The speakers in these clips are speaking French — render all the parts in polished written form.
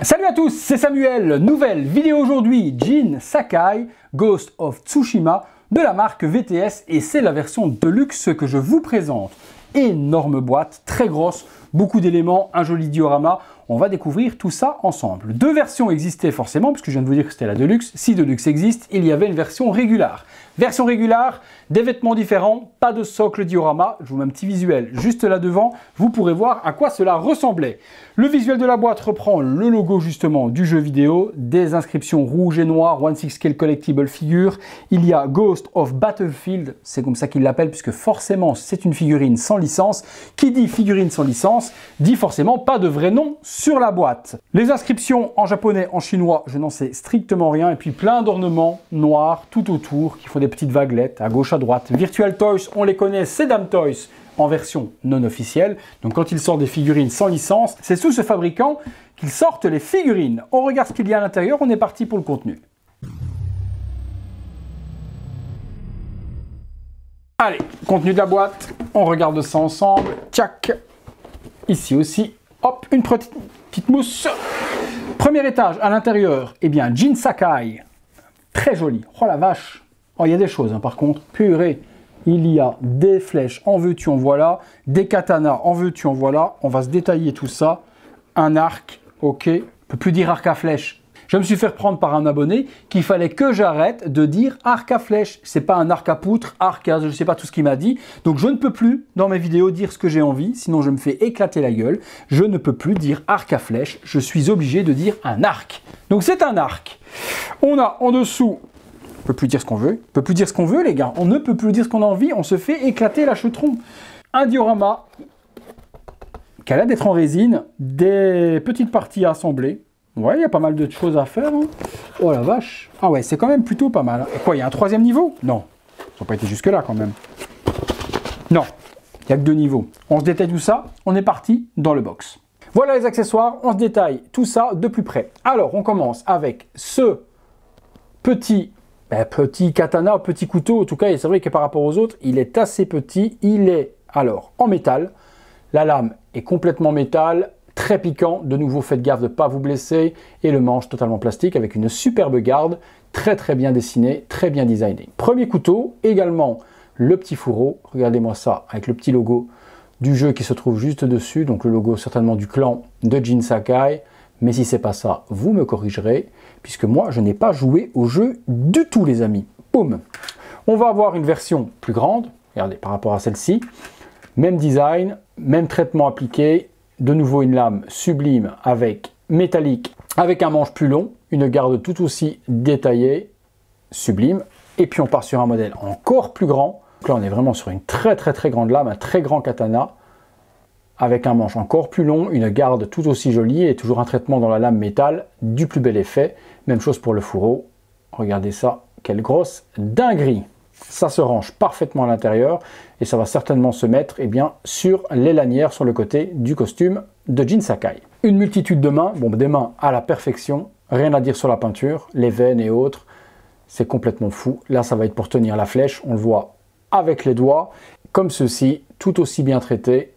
Salut à tous, c'est Samuel. Nouvelle vidéo aujourd'hui, Jin Sakai Ghost of Tsushima de la marque VTS et c'est la version Deluxe que je vous présente. Énorme boîte, très grosse, beaucoup d'éléments, un joli diorama. On va découvrir tout ça ensemble. Deux versions existaient forcément, puisque je viens de vous dire que c'était la Deluxe. Si Deluxe existe, il y avait une version régulière. Version régulière, des vêtements différents, pas de socle diorama. Je vous mets un petit visuel juste là devant. Vous pourrez voir à quoi cela ressemblait. Le visuel de la boîte reprend le logo justement du jeu vidéo, des inscriptions rouges et noires, 1/6 scale collectible figure. Il y a Ghost of Battlefield, c'est comme ça qu'il l'appelle, puisque forcément c'est une figurine sans licence. Qui dit figurine sans licence, dit forcément pas de vrai nom sur la boîte. Les inscriptions en japonais, en chinois, je n'en sais strictement rien. Et puis plein d'ornements noirs tout autour qui font des petites vaguelettes à gauche à droite. Virtual Toys, on les connaît, c'est Dam Toys en version non officielle. Donc quand ils sortent des figurines sans licence, c'est sous ce fabricant qu'ils sortent les figurines. On regarde ce qu'il y a à l'intérieur, on est parti pour le contenu. Allez, contenu de la boîte, on regarde ça ensemble. Tchac. Ici aussi, hop, une petite mousse. Premier étage, à l'intérieur, eh bien, Jin Sakai. Très joli. Oh la vache. Oh, il y a des choses, hein, par contre. Purée. Il y a des flèches, en veux-tu, en voilà. Des katanas, en veux-tu, en voilà. On va se détailler tout ça. Un arc, ok. On ne peut plus dire arc à flèche. Je me suis fait reprendre par un abonné qu'il fallait que j'arrête de dire arc à flèche. C'est pas un arc à poutre, arc à... je ne sais pas tout ce qu'il m'a dit. Donc je ne peux plus, dans mes vidéos, dire ce que j'ai envie. Sinon je me fais éclater la gueule. Je ne peux plus dire arc à flèche. Je suis obligé de dire un arc. Donc c'est un arc. On a en dessous... On ne peut plus dire ce qu'on veut. On peut plus dire ce qu'on veut, les gars. On ne peut plus dire ce qu'on a envie. On se fait éclater la chetron. Un diorama qui a l'air d'être en résine. Des petites parties à assembler. Ouais, il y a pas mal de choses à faire. Hein. Oh la vache. Ah ouais, c'est quand même plutôt pas mal. Et quoi, il y a un troisième niveau? Non. Ça n'a pas été jusque-là quand même. Non. Il n'y a que deux niveaux. On se détaille tout ça. On est parti dans le box. Voilà les accessoires. On se détaille tout ça de plus près. Alors, on commence avec ce petit katana, petit couteau, en tout cas, c'est vrai que par rapport aux autres, il est assez petit. Il est alors en métal. La lame est complètement métal, très piquant. De nouveau, faites gaffe de ne pas vous blesser. Et le manche totalement plastique avec une superbe garde, très bien dessinée, très bien designé. Premier couteau, également le petit fourreau. Regardez-moi ça, avec le petit logo du jeu qui se trouve juste dessus. Donc le logo certainement du clan de Jin Sakai. Mais si c'est pas ça, vous me corrigerez, puisque moi, je n'ai pas joué au jeu du tout, les amis. Boum. On va avoir une version plus grande, regardez, par rapport à celle-ci. Même design, même traitement appliqué. De nouveau, une lame sublime avec métallique, avec un manche plus long, une garde tout aussi détaillée, sublime. Et puis, on part sur un modèle encore plus grand. Donc là, on est vraiment sur une très grande lame, un très grand katana, avec un manche encore plus long, une garde tout aussi jolie et toujours un traitement dans la lame métal, du plus bel effet. Même chose pour le fourreau. Regardez ça, quelle grosse dinguerie. Ça se range parfaitement à l'intérieur et ça va certainement se mettre sur les lanières sur le côté du costume de Jin Sakai. Une multitude de mains, bon, des mains à la perfection, rien à dire sur la peinture, les veines et autres, c'est complètement fou. Là, ça va être pour tenir la flèche, on le voit avec les doigts, comme ceci, tout aussi bien traité.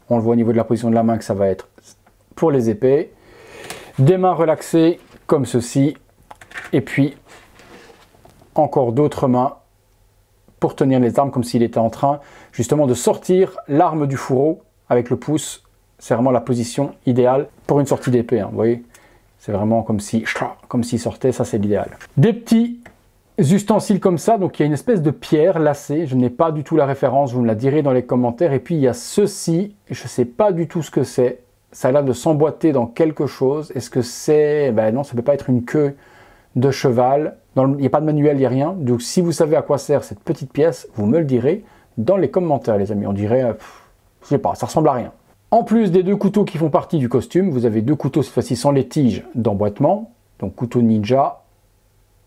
On le voit au niveau de la position de la main que ça va être pour les épées. Des mains relaxées comme ceci. Et puis, encore d'autres mains pour tenir les armes comme s'il était en train justement de sortir l'arme du fourreau avec le pouce. C'est vraiment la position idéale pour une sortie d'épée. Hein, vous voyez, c'est vraiment comme s'il sortait, ça c'est l'idéal. Des petits ustensiles comme ça, donc il y a une espèce de pierre lacée, je n'ai pas du tout la référence, vous me la direz dans les commentaires. Et puis il y a ceci, je ne sais pas du tout ce que c'est, ça a l'air de s'emboîter dans quelque chose. Est-ce que c'est... Ben non, ça ne peut pas être une queue de cheval, il n'y a pas de manuel, il n'y a rien. Donc si vous savez à quoi sert cette petite pièce, vous me le direz dans les commentaires, les amis. On dirait, je sais pas, ça ressemble à rien. En plus des deux couteaux qui font partie du costume, vous avez deux couteaux cette fois-ci sans les tiges d'emboîtement, donc couteau ninja,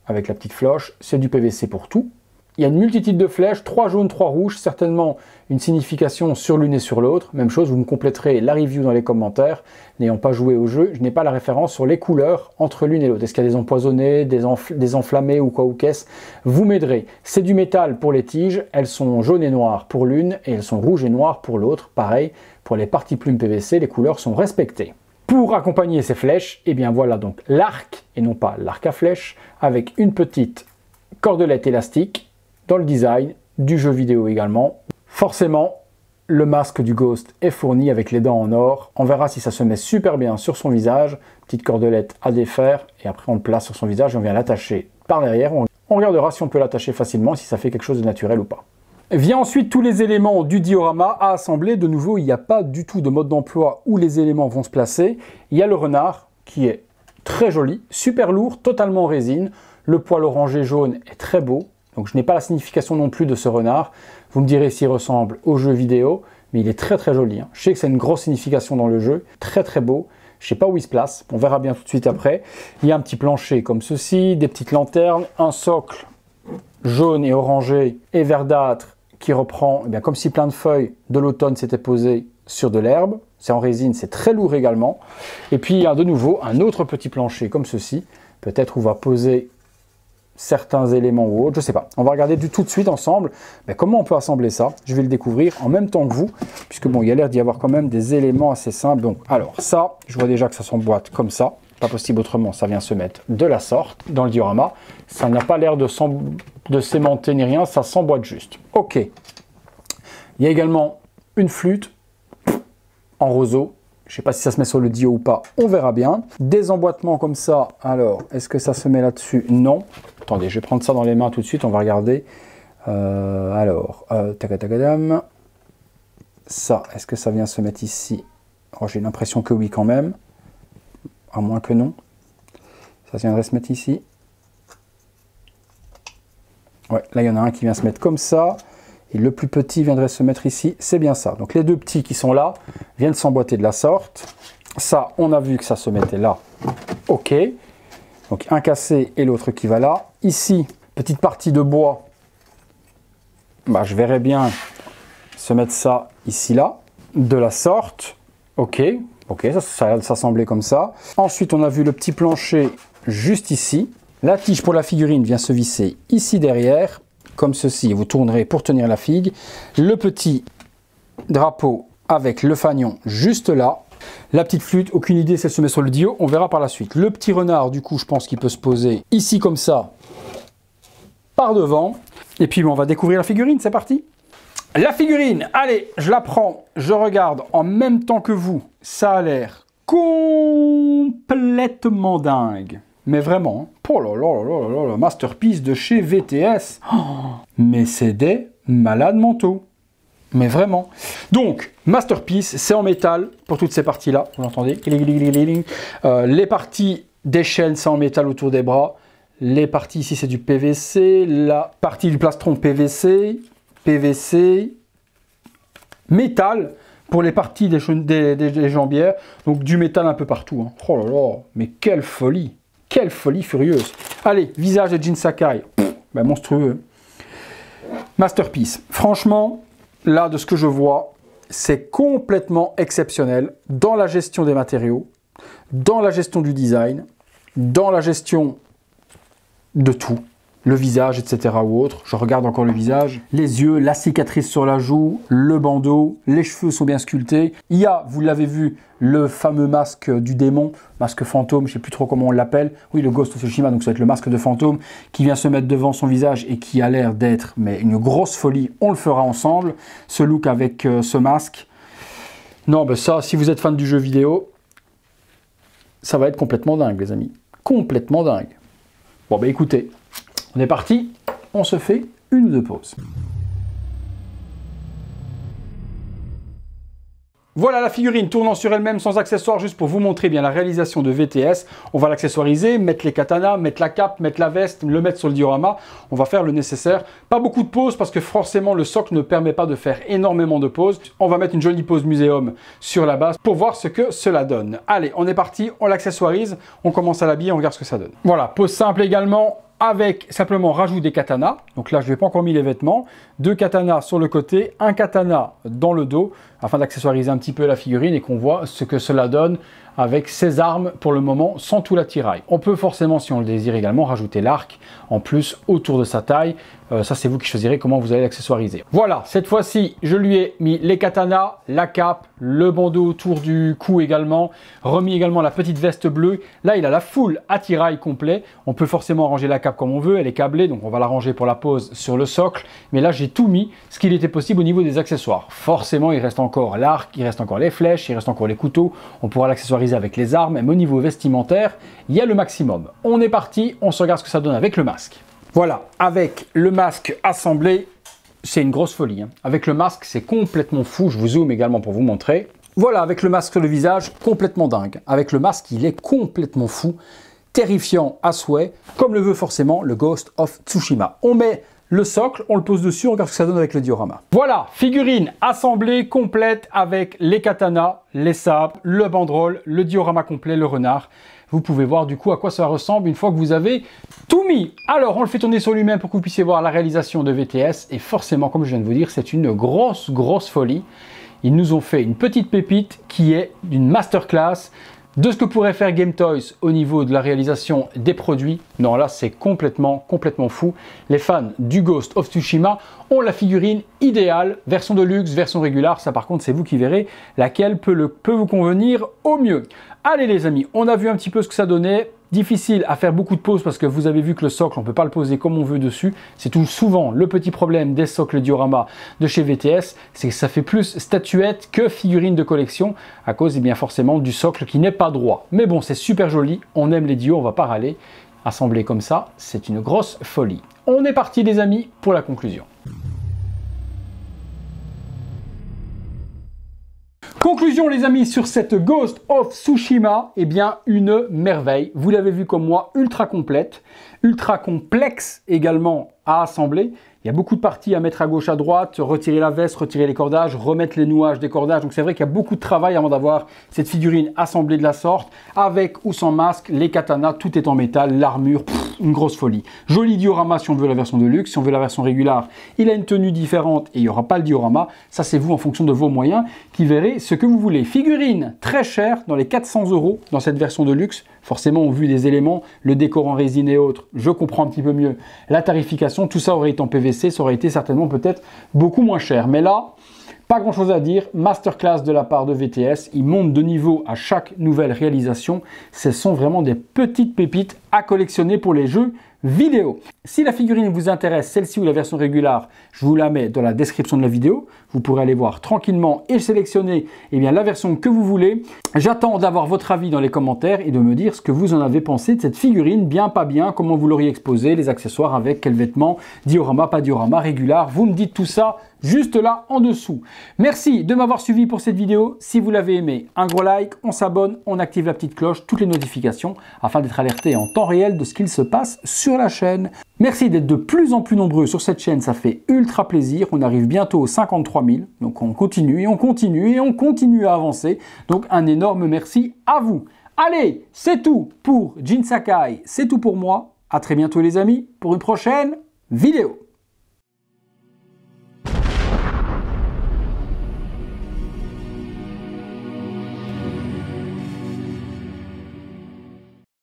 avec la petite floche, c'est du PVC pour tout. Il y a une multitude de flèches, 3 jaunes, 3 rouges, certainement une signification sur l'une et sur l'autre. Même chose, vous me compléterez la review dans les commentaires. N'ayant pas joué au jeu, je n'ai pas la référence sur les couleurs entre l'une et l'autre. Est-ce qu'il y a des empoisonnés, des enflammés ou quoi ou qu'est-ce? Vous m'aiderez. C'est du métal pour les tiges, elles sont jaunes et noires pour l'une et elles sont rouges et noires pour l'autre. Pareil, pour les parties plumes PVC, les couleurs sont respectées. Pour accompagner ces flèches, et bien voilà donc l'arc, et non pas l'arc à flèches, avec une petite cordelette élastique dans le design du jeu vidéo également. Forcément, le masque du Ghost est fourni avec les dents en or. On verra si ça se met super bien sur son visage. Petite cordelette à défaire, et après on le place sur son visage et on vient l'attacher par derrière. On regardera si on peut l'attacher facilement, si ça fait quelque chose de naturel ou pas. Vient ensuite tous les éléments du diorama à assembler. De nouveau, il n'y a pas du tout de mode d'emploi où les éléments vont se placer. Il y a le renard qui est très joli, super lourd, totalement en résine. Le poil orangé jaune est très beau. Donc je n'ai pas la signification non plus de ce renard. Vous me direz s'il ressemble au jeu vidéo, mais il est très très joli. Hein. Je sais que c'est une grosse signification dans le jeu, très très beau. Je ne sais pas où il se place, on verra bien tout de suite après. Il y a un petit plancher comme ceci, des petites lanternes, un socle jaune et orangé et verdâtre qui reprend, eh bien, comme si plein de feuilles de l'automne s'étaient posées sur de l'herbe. C'est en résine, c'est très lourd également. Et puis il y a de nouveau un autre petit plancher comme ceci. Peut-être on va poser certains éléments ou autres, je ne sais pas. On va regarder tout de suite ensemble comment on peut assembler ça. Je vais le découvrir en même temps que vous, puisque bon, il y a l'air d'y avoir quand même des éléments assez simples. Donc, alors ça, je vois déjà que ça s'emboîte comme ça. Pas possible autrement, ça vient se mettre de la sorte dans le diorama. Ça n'a pas l'air de s'aimanter ni rien, ça s'emboîte juste. Ok. Il y a également une flûte en roseau. Je ne sais pas si ça se met sur le dio ou pas, on verra bien. Des emboîtements comme ça, alors, est-ce que ça se met là-dessus? Non. Attendez, je vais prendre ça dans les mains tout de suite, on va regarder. Tacatacadam. Ça, est-ce que ça vient se mettre ici? Oh, j'ai l'impression que oui quand même. À moins que non. Ça viendrait se mettre ici. Ouais, là il y en a un qui vient se mettre comme ça. Et le plus petit viendrait se mettre ici, c'est bien ça. Donc les deux petits qui sont là viennent s'emboîter de la sorte. Ça, on a vu que ça se mettait là. Ok. Donc un cassé et l'autre qui va là. Ici, petite partie de bois. Bah, je verrais bien se mettre ça ici là. De la sorte. Ok. Ok, ça a s'assembler comme ça. Ensuite, on a vu le petit plancher juste ici. La tige pour la figurine vient se visser ici derrière. Comme ceci, vous tournerez pour tenir la figue. Le petit drapeau avec le fanion juste là. La petite flûte, aucune idée si elle se met sur le dio, on verra par la suite. Le petit renard, du coup, je pense qu'il peut se poser ici comme ça, par devant. Et puis, on va découvrir la figurine, c'est parti. La figurine, allez, je la prends, je regarde en même temps que vous. Ça a l'air complètement dingue. Mais vraiment, oh là là là là là, masterpiece de chez VTS. Oh, mais c'est des malades mentaux. Mais vraiment. Donc, masterpiece, c'est en métal pour toutes ces parties-là. Vous l'entendez? Les parties des chaînes, c'est en métal autour des bras. Les parties ici, c'est du PVC. La partie du plastron, PVC. PVC. Métal pour les parties des jambières. Donc, du métal un peu partout. Hein. Oh là là, mais quelle folie! Quelle folie furieuse. Allez, visage de Jin Sakai. Ben, monstrueux. Masterpiece. Franchement, là, de ce que je vois, c'est complètement exceptionnel dans la gestion des matériaux, dans la gestion du design, dans la gestion de tout. Le visage, etc. ou autre. Je regarde encore le visage. Les yeux, la cicatrice sur la joue, le bandeau, les cheveux sont bien sculptés. Il y a, vous l'avez vu, le fameux masque du démon, masque fantôme, je ne sais plus trop comment on l'appelle. Oui, le Ghost of Tsushima, donc ça va être le masque de fantôme qui vient se mettre devant son visage et qui a l'air d'être mais une grosse folie. On le fera ensemble, ce look avec ce masque. Non, ben ça, si vous êtes fan du jeu vidéo, ça va être complètement dingue, les amis. Complètement dingue. Bon, ben écoutez, on est parti, on se fait une ou deux pauses. Voilà la figurine tournant sur elle-même sans accessoires, juste pour vous montrer bien la réalisation de VTS. On va l'accessoiriser, mettre les katanas, mettre la cape, mettre la veste, le mettre sur le diorama. On va faire le nécessaire. Pas beaucoup de pauses parce que forcément le socle ne permet pas de faire énormément de pauses. On va mettre une jolie pause muséum sur la base pour voir ce que cela donne. Allez, on est parti, on l'accessoirise, on commence à l'habiller, on regarde ce que ça donne. Voilà, pose simple également, avec simplement rajout des katanas. Donc là, je n'ai pas encore mis les vêtements. 2 katanas sur le côté, un katana dans le dos, afin d'accessoiriser un petit peu la figurine et qu'on voit ce que cela donne avec ses armes pour le moment sans tout l'attirail. On peut forcément, si on le désire également, rajouter l'arc en plus autour de sa taille. Ça, c'est vous qui choisirez comment vous allez l'accessoiriser. Voilà, cette fois-ci, je lui ai mis les katanas, la cape, le bandeau autour du cou également, remis également la petite veste bleue. Là, il a la full attirail complet. On peut forcément ranger la cape comme on veut, elle est câblée, donc on va la ranger pour la pose sur le socle. Mais là, j'ai tout mis, ce qu'il était possible au niveau des accessoires. Forcément, il reste encore l'arc, il reste encore les flèches, il reste encore les couteaux. On pourra l'accessoiriser avec les armes, mais au niveau vestimentaire, il y a le maximum. On est parti, on se regarde ce que ça donne avec le masque. Voilà, avec le masque assemblé, c'est une grosse folie. Hein. Avec le masque, c'est complètement fou. Je vous zoome également pour vous montrer. Voilà, avec le masque sur le visage, complètement dingue. Avec le masque, il est complètement fou, terrifiant à souhait, comme le veut forcément le Ghost of Tsushima. On met le socle, on le pose dessus, on regarde ce que ça donne avec le diorama. Voilà, figurine assemblée, complète, avec les katanas, les sabres, le banderole, le diorama complet, le renard. Vous pouvez voir du coup à quoi ça ressemble une fois que vous avez tout mis. Alors, on le fait tourner sur lui-même pour que vous puissiez voir la réalisation de VTS. Et forcément, comme je viens de vous dire, c'est une grosse folie. Ils nous ont fait une petite pépite qui est une masterclass de ce que pourrait faire Game Toys au niveau de la réalisation des produits. Non, là, c'est complètement fou. Les fans du Ghost of Tsushima ont la figurine idéale, version de luxe, version régulière. Ça, par contre, c'est vous qui verrez laquelle peut vous convenir au mieux. Allez les amis, on a vu un petit peu ce que ça donnait. Difficile à faire beaucoup de poses parce que vous avez vu que le socle, on ne peut pas le poser comme on veut dessus. C'est tout souvent le petit problème des socles diorama de chez VTS, c'est que ça fait plus statuette que figurine de collection à cause, eh bien, forcément du socle qui n'est pas droit. Mais bon, c'est super joli, on aime les dios, on va pas râler. Assembler comme ça, c'est une grosse folie. On est parti les amis pour la conclusion. Conclusion les amis sur cette Ghost of Tsushima, eh bien une merveille. Vous l'avez vu comme moi, ultra complète, ultra complexe également à assembler. Il y a beaucoup de parties à mettre à gauche, à droite, retirer la veste, retirer les cordages, remettre les nouages des cordages. Donc c'est vrai qu'il y a beaucoup de travail avant d'avoir cette figurine assemblée de la sorte, avec ou sans masque, les katanas, tout est en métal, l'armure, une grosse folie. Joli diorama si on veut la version de luxe, si on veut la version régulière, il a une tenue différente et il n'y aura pas le diorama. Ça c'est vous en fonction de vos moyens qui verrez ce que vous voulez. Figurine très chère, dans les 400 € dans cette version de luxe. Forcément, au vu des éléments, le décor en résine et autres, je comprends un petit peu mieux la tarification. Tout ça aurait été en PVC, ça aurait été certainement peut-être beaucoup moins cher. Mais là, pas grand chose à dire. Masterclass de la part de VTS. Ils montent de niveau à chaque nouvelle réalisation. Ce sont vraiment des petites pépites à collectionner pour les jeux vidéo. Si la figurine vous intéresse, celle-ci ou la version régulière, je vous la mets dans la description de la vidéo. Vous pourrez aller voir tranquillement et sélectionner la version que vous voulez. J'attends d'avoir votre avis dans les commentaires et de me dire ce que vous en avez pensé de cette figurine, bien, pas bien, comment vous l'auriez exposé, les accessoires avec, quels vêtements, diorama, pas diorama, régulière. Vous me dites tout ça juste là en dessous. Merci de m'avoir suivi pour cette vidéo. Si vous l'avez aimé, un gros like, on s'abonne, on active la petite cloche, toutes les notifications afin d'être alerté en temps réel de ce qu'il se passe sur la chaîne. Merci d'être de plus en plus nombreux sur cette chaîne, ça fait ultra plaisir. On arrive bientôt aux 53 000, donc on continue et on continue et on continue à avancer. Donc un énorme merci à vous. Allez, c'est tout pour Jin Sakai, c'est tout pour moi. À très bientôt les amis pour une prochaine vidéo.